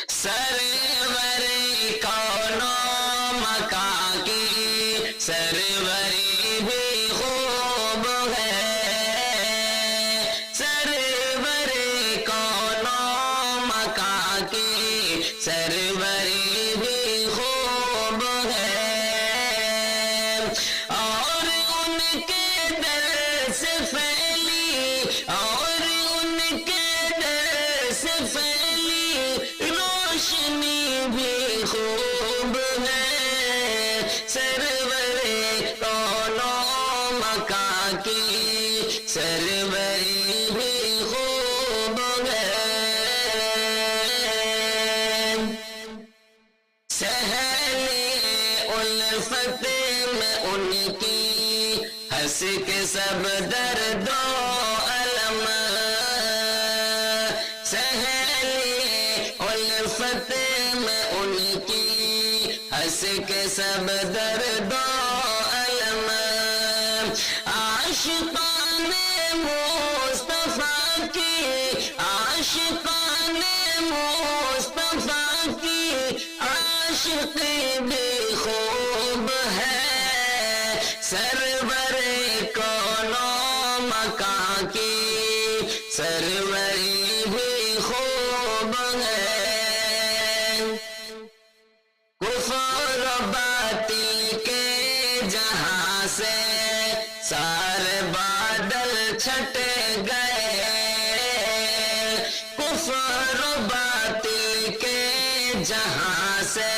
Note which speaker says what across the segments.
Speaker 1: سرور کونوں مکان کی سروری بھی خوب ہے، سرور کونوں مکان کی سروری بھی خوب ہے، اور ان کے در سے پھیلی، اور ان کے در سے پھیلی روشنی بھی خوب ہے، سرور کونوں مکان کی سروری بھی خوب ہے، سہل الفت میں ان کی ہنس کے سب درد و الم، سہل الفت میں ان کی ہنس کے سب درد و الم، عاشقان مصطفیٰ کی، عاشقان مصطفیٰ کی عاشقی بھی خوب ہے، سرور کونوں مکان کی سروری بھی خوب ہے، کفر و باطل کے جہاں سے سارے بادل چھٹ گئے، کفر و باطل کے جہاں سے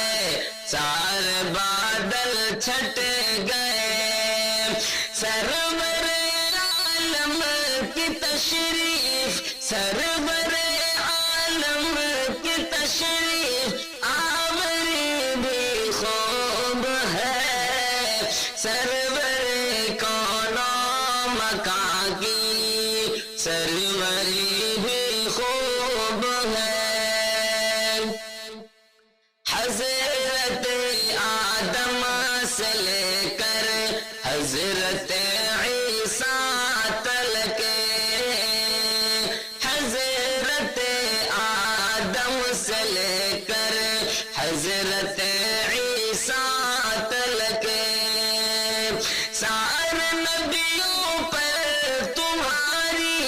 Speaker 1: سارے بادل چھٹ گئے، سرور عالم کی تشریف، سرور عالم کی تشریف آوری بھی خوب ہے، سرور کونوں مکان کی سروری بھی خوب ہے، حضرت آدم سے لے کر حضرت عیسیٰ تلک، حضرت آدم سے لے کر حضرت عیسیٰ تلک، سارے نبیوں پر تمہاری،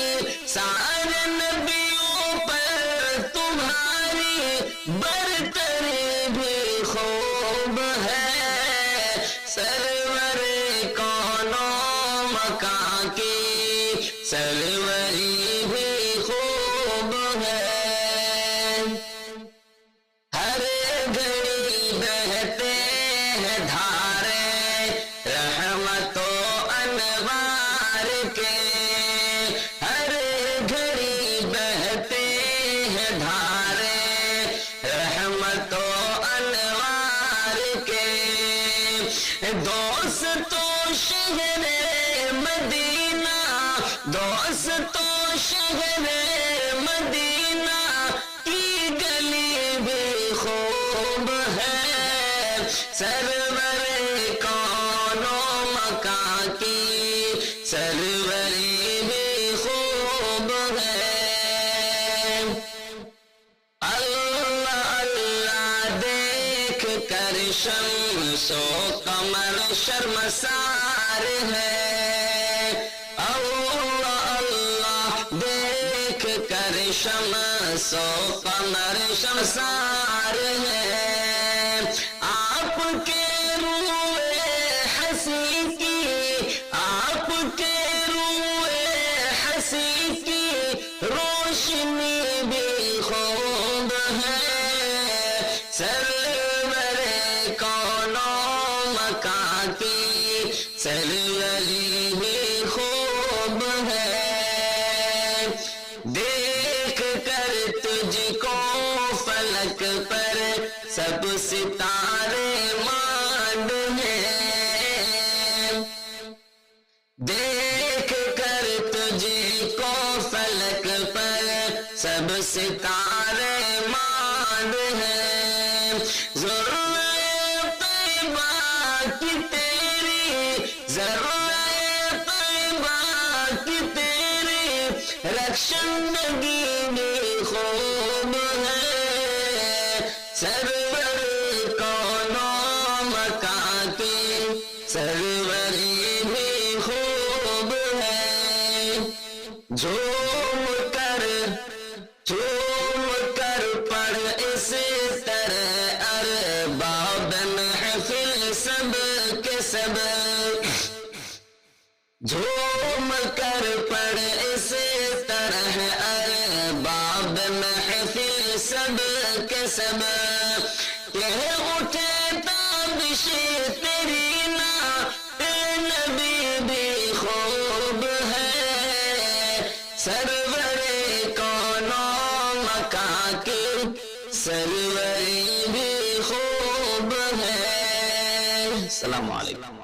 Speaker 1: سارے نبیوں پر تمہاری برتری بھی خوب ہے، سرور کونوں مکان کی سروری بھی خوب ہے، ہر گھڑی بہتے ہیں دھارے رحمت و انوار کے، ہر گھڑی بہتے ہیں دھارے رحمت و انوار کے، دوستو شہر مدینہ، دوستو شہر مدینہ کی گلی بھی خوب ہے، سرور کونوں مکان کی سروری بھی خوب ہے، اللہ اللہ دیکھ کر شمس و قمر شرمسار ہے، اللہ اللہ دیکھ کر شمس و قمر شرمسار ہے، آپ کے روئے ہنسی کی، آپ کے روئے ہنسی کی روشنی بھی خوب ہے، سرور کونوں مکان کی سروری بھی خوب ہے، دیکھ کر تجھ کو فلک پر سب ستارے ماند ہیں، دیکھ کر تجھ کو فلک پر سب ستارے ماند ہیں، ذرائع طیبہ کی تیری، ذرائع طیبہ کی تیری رخشندگی بھی خوب ہے، سرور کونوں مکان کی سروری بھی خوب ہے، جھوم کر پڑھ اس طرح ارباب محفل سب کے سب، جھوم کر پڑھ اس طرح ارباب محفل سب کے سب، یہ اٹھے تابش تیری نعت نبی بھی خوب ہے، سرور کونوں مکان کی سروری بھی خوب ہے۔ السلام علیکم۔